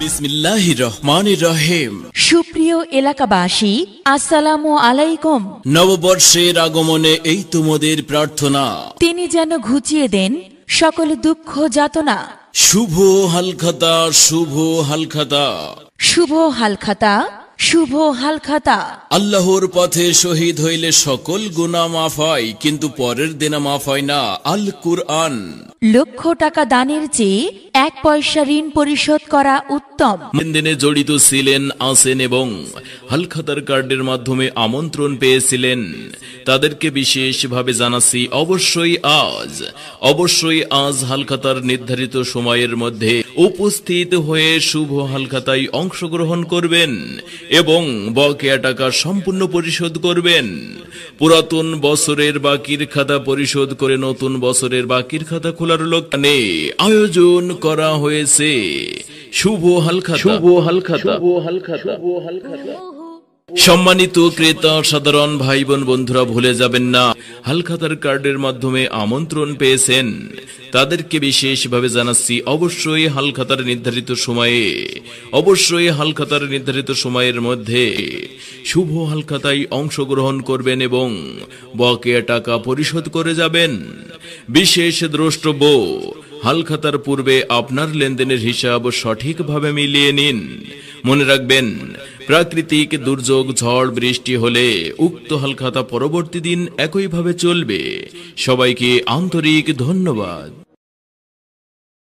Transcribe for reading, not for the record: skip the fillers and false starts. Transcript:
বিসমিল্লাহির রহমানির রহিম। সুপ্রিয় এলাকাবাসী, আসসালামু আলাইকুম। নববর্ষের আগমনে এই তোমাদের প্রার্থনা, তিনি যেন ঘুচিয়ে দেন সকল দুঃখ যাতনা। শুভ হালখাতা, শুভ হালখাতা, শুভ হালখাতা, শুভ হালখাতা। আল্লাহর পথে শহীদ হইলে সকল গুনাহ মাফ হয়, কিন্তু পরের দিনা মাফ হয় না। আল কুরআন। লক্ষ টাকা দানের চেয়ে 1 পয়সা ঋণ পরিশোধ করা উত্তম। লেনদেনে জড়িত ছিলেন, আছেন এবং হালখাতার কার্ডের মাধ্যমে আমন্ত্রণ পেয়েছিলেন, তাদেরকে বিশেষভাবে জানাচ্ছি অবশ্যই আজ হালখাতার নির্ধারিত সময়ের মধ্যে উপস্থিত হয়ে শুভ হালখাতায় অংশগ্রহণ করবেন এবং বকেয়া টাকা সম্পূর্ণ পরিশোধ করবেন। পুরাতন বছরের বাকির খাতা পরিশোধ করে নতুন বছরের বাকির খাতা খোলার লক্ষ্যে আয়োজন করা হয়েছে শুভ হালখাতা। সম্মানিত ক্রেতা সাধারণ ভাই বোন বন্ধুরা, ভুলে যাবেন না, হালখাতার কার্ডের মাধ্যমে আমন্ত্রণ পেয়েছেন, তাদেরকে বিশেষভাবে জানাচ্ছি অবশ্যই হালখাতার নির্ধারিত সময়ের মধ্যে শুভ হালখাতায় অংশগ্রহণ করবেন এবং বকেয়া টাকা পরিশোধ করে যাবেন। বিশেষ দ্রষ্টব্য, হালখাতার পূর্বে আপনার লেনদেনের হিসাব সঠিকভাবে মিলিয়ে নিন। মনে রাখবেন, প্রাকৃতিক দুর্যোগ, ঝড় বৃষ্টি হলে উক্ত হালখাতা পরবর্তী দিন একইভাবে চলবে। সবাইকে আন্তরিক ধন্যবাদ।